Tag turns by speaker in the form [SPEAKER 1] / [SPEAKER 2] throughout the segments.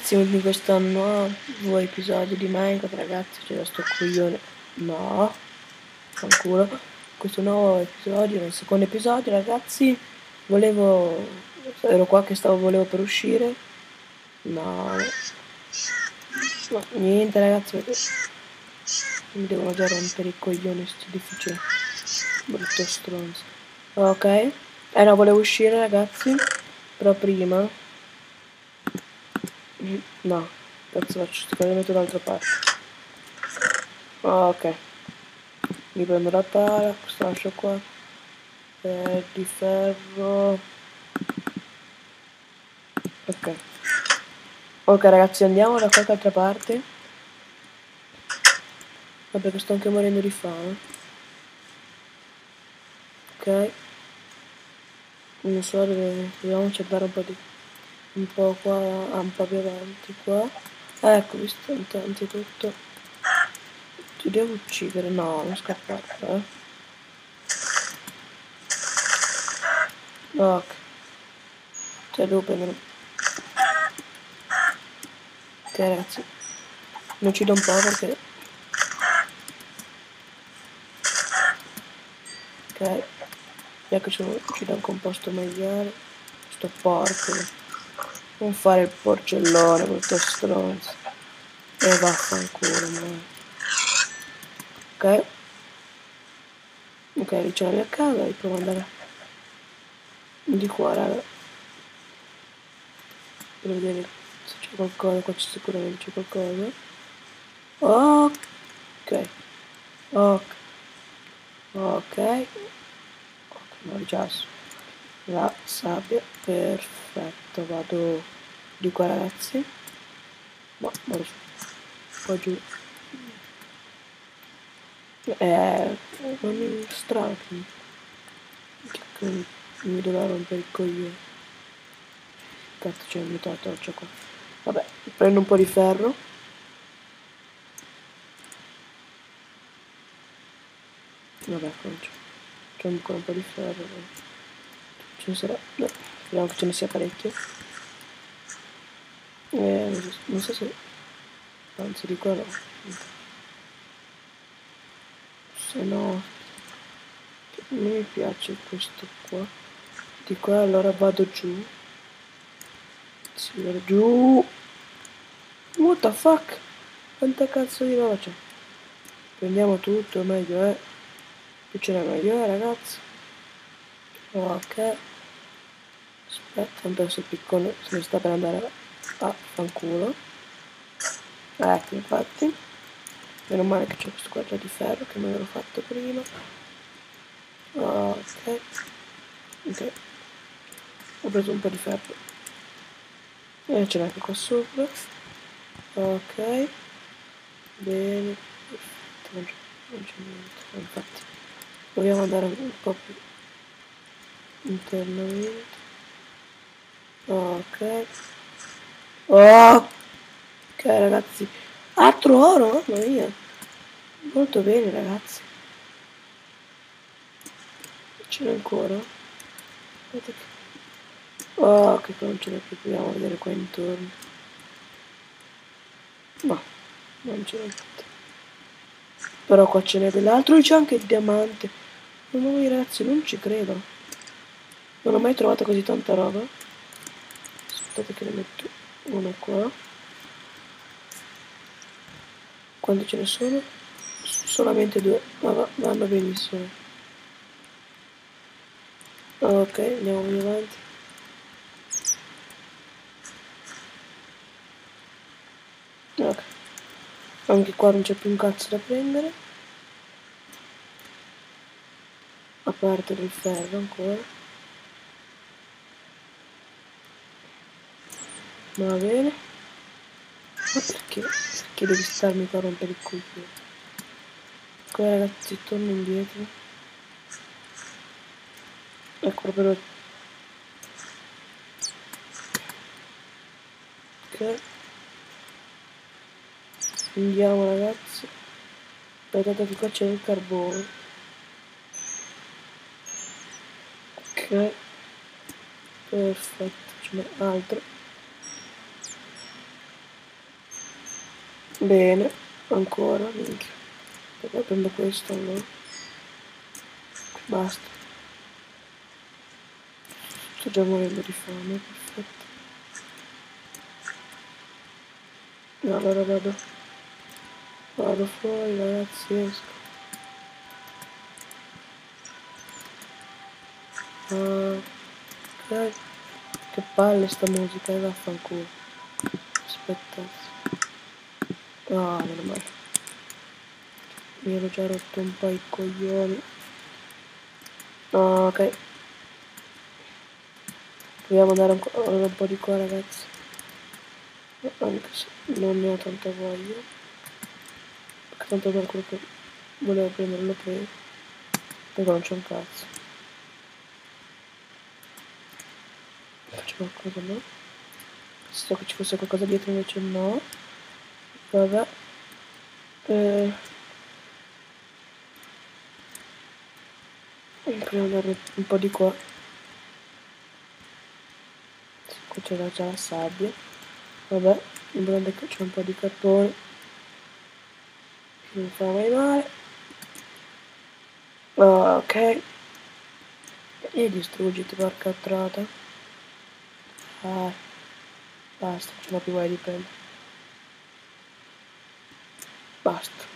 [SPEAKER 1] Di questo nuovo episodio di Minecraft, ragazzi. C'è da sto coglione. No, fanculo. Questo nuovo episodio, nel secondo episodio, ragazzi. Ero qua che volevo per uscire. No, niente, ragazzi, perché mi devono già rompere i coglioni sti difficili. Brutto stronzo. Ok. No, volevo uscire, ragazzi. Però prima. No, cazzo faccio? Sto cambiamento dall'altra parte. Ok. Mi prendo la pala, questo lascio qua. Di ferro. Ok. Ok, ragazzi, andiamo da qualche altra parte. Vabbè, che sto anche morendo di fame. Ok. Non so dove. Dobbiamo cercare un po' qua, un po' più avanti qua. Ecco, visto anzitutto. Ti devo uccidere? No, non scappare, Ok. Cioè, devo prendere. Ok, ragazzi. Mi uccido un po' perché. Ok. Ya che sono uccido anche un posto migliore. Sto porco. Non fare il porcellone, brutto stronzo. E vaffanculo, man. Ok. Ok, lì c'è la mia casa, e provo ad andare di qua, raga. Per vedere se c'è qualcosa, qua c'è sicuramente qualcosa. Ok. Ok. Ok. No, già. La sabbia, perfetto, vado di qua, ragazzi. Ma vado qua giù. Non strano che mi doveva rompere il coglione. Cazzo, c'è un la torcia qua. Vabbè, prendo un po' di ferro. Vabbè, c'è ancora un po' di ferro. Ce ne sarà. No, speriamo che ce ne sia parecchio. Non so se. Anzi, di qua no. Se no. Non mi piace questo qua. Di qua allora vado giù. Sì, vado giù. What the fuck? Quanta cazzo di roba c'è? Prendiamo tutto, meglio è. Più ce n'è meglio è, ragazzi. Ok. Aspetta, tanto adesso il piccone se ne sta per andare a fanculo. Ecco, infatti. Meno male che c'è questo qua già di ferro che me l'ero fatto prima. Ok. Ok. Ho preso un po' di ferro. E ce n'è anche qua sopra. Ok. Bene. Perfetto. Non c'è niente. Infatti. Proviamo ad andare un po' più internamente. Ok. Ok, ragazzi. Altro oro, mamma mia. Molto bene, ragazzi. Ce n'è ancora? Aspetta che. Oh, che qua non ce n'è più. Proviamo a vedere qua intorno. No, non ce n'è più. Però qua ce n'è dell'altro e c'è anche il diamante. Mamma mia, ragazzi, non ci credo. Non ho mai trovato così tanta roba. Aspettate che ne metto uno qua. Quanti ce ne sono? Solamente due, ma vanno benissimo. Ok, andiamo avanti. Ok. Anche qua non c'è più un cazzo da prendere. A parte del ferro ancora. Va bene. Ma perché? Perché devi starmi qua a rompere il coglione? Ok, ragazzi, torno indietro. Ecco proprio. Ok. Andiamo, ragazzi. Aspettate che qua c'è il carbone. Ok. Perfetto, ce n'è altro. Bene, ancora, minchia. E poi prendo questo allora. Basta. Sto già morendo di fame, perfetto. No, allora vado fuori ragazzi, esco. Ok. Che palle sta musica, vaffanculo. Aspetta. Ah, meno male. Mi ero già rotto un po' i coglioni. Ah, ok. Proviamo ad andare un po' di qua ragazzi. Anche se non ne ho tanta voglia. Perché tanto per quello che volevo prendere l'ho preso. Poi non c'è un cazzo. Faccio qualcosa, no? So che ci fosse qualcosa dietro, invece no. Vabbè. Proviamo ad andare un po' di qua. Qua c'era già la sabbia. Vabbè, l'importante è che c'è un po' di cartone. Che non fa mai male. Ah, ok. E distruggiti, porca trota. Ah, basta, non ce l'ho più voglia di prendere. Basta. A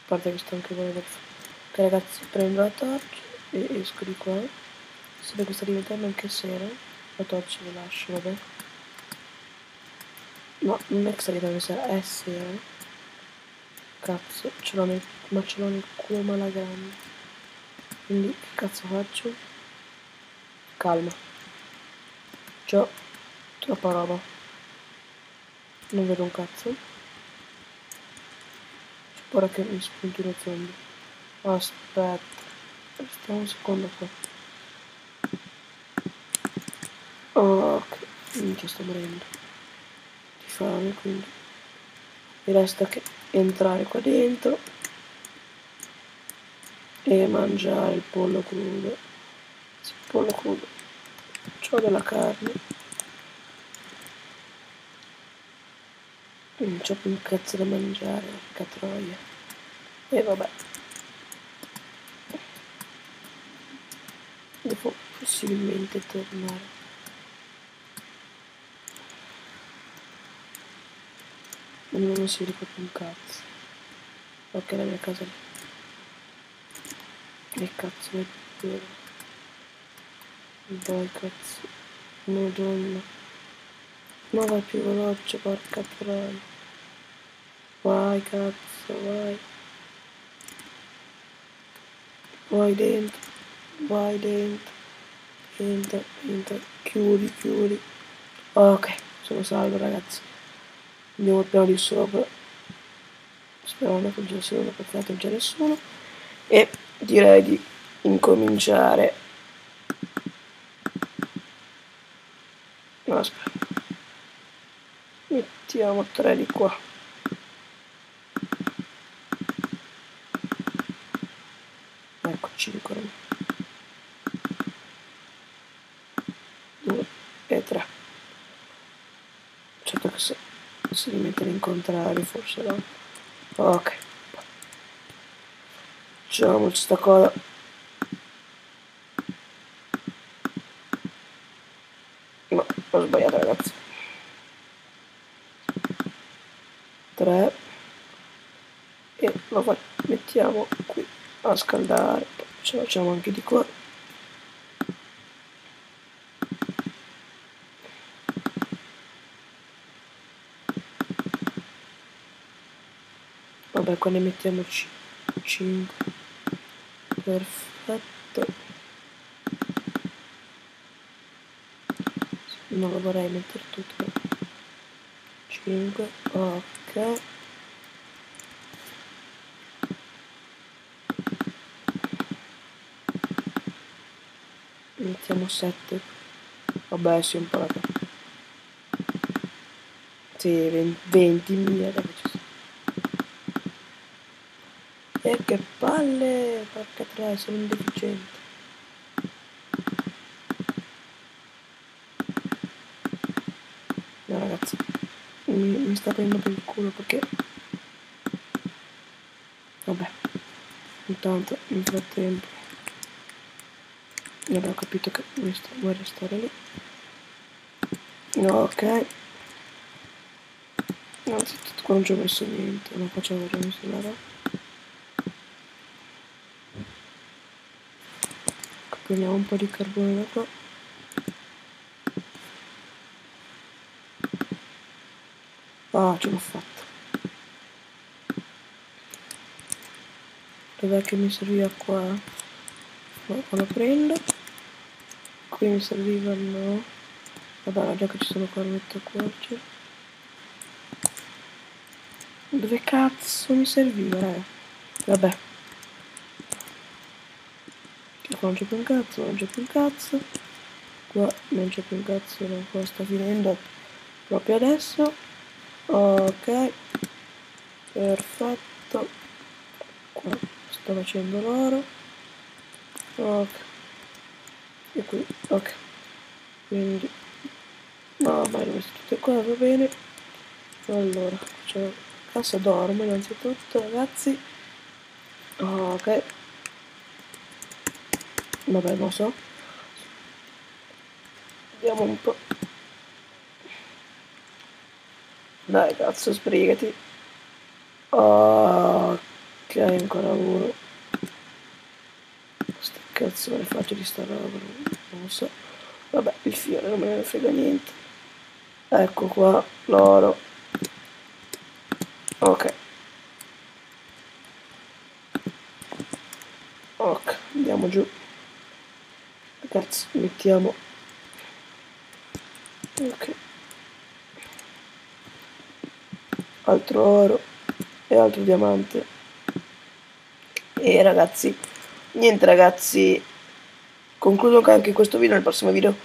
[SPEAKER 1] parte che sto anche volendo. Ok ragazzi, prendo la torcia e esco di qua. Si vede che sta diventando anche sera. La torcia la lascio, vabbè. No, non è che sta diventando sera, è sera. Cazzo, ma ce l'ho nel culo mala grande. Quindi che cazzo faccio? Calma. Già, troppa roba. Non vedo un cazzo. C'è paura che mi spunti lo zombie. Aspetta. Stiamo un secondo qua. Oh, ok. Minchia, sto morendo di fame, quindi mi resta che entrare qua dentro e mangiare il pollo crudo. Sì, il pollo crudo. C'ho della carne. Non c'ho più un cazzo da mangiare, porca troia. E vabbè. Devo possibilmente tornare. Non si vede proprio un cazzo. Ok, la mia casa lì. Che cazzo è vero? Dai cazzo. Madonna. Ma vai più veloce, porca troia. Vai cazzo, vai. Vai dentro. Vai dentro. Entra, entra. Chiudi, chiudi. Ok, sono salvo ragazzi. Andiamo al piano di sopra. Sperando che già sia uno perché non c'è nessuno. E direi di incominciare. No, aspetta. Mettiamo 3 di qua. Ecco 5. 2 e 3. Certo che se si rimettono in contrario forse no. Ok. Facciamoci sta cosa. No, ho sbagliato ragazzi. 3 e lo mettiamo qui a scaldare. Ce lo facciamo anche di qua. Vabbè, qua ne mettiamo 5. Perfetto. Non lo vorrei mettere tutto. 5. Ok. Mettiamo 7. Vabbè, sì, un po' la. Sì, 20.000. E che palle! Porca troia, sono un deficiente. No ragazzi, mi sta prendendo per il culo perché... Vabbè, intanto nel frattempo abbiamo capito che vuoi restare lì. Ok. Innanzitutto qua non ci ho messo niente, non facciamo vedere il cellulare. Prendiamo un po' di carbone da qua. Ah, ce l'ho fatta. Dov'è che mi serviva qua? No, qua lo prendo. Qui mi servivano... Vabbè, già che ci sono qua lo metto qua. Dove cazzo mi serviva, raga? Vabbè. Qua non c'è più un cazzo, non c'è più un cazzo. Qua non c'è più un cazzo, no, qua sta finendo proprio adesso. Ok. Perfetto. Qua sto facendo l'oro. Ok. E qui, ok. Quindi... No, vai, le ho messe tutte qua, va bene. Allora, facciamo cassa d'orme innanzitutto, ragazzi. Ok. Vabbè, non so. Vediamo un po'. Dai, cazzo, sbrigati. Ok, ancora uno. Sto cazzo me ne faccio di sta roba, non lo so. Vabbè, il fiore non me ne frega niente. Ecco qua, l'oro. Ok. Ok, andiamo giù. Ragazzi, mettiamo... Ok. Altro oro e altro diamante. E ragazzi, niente ragazzi, concludo anche questo video. Nel prossimo video,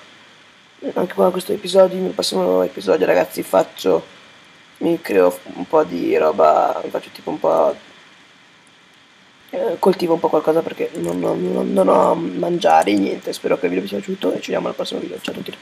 [SPEAKER 1] anche qua questo episodio, nel prossimo episodio ragazzi mi creo un po' di roba, mi faccio tipo un po', coltivo un po' qualcosa perché non ho mangiare, niente. Spero che il video vi sia piaciuto e ci vediamo al prossimo video. Ciao a tutti.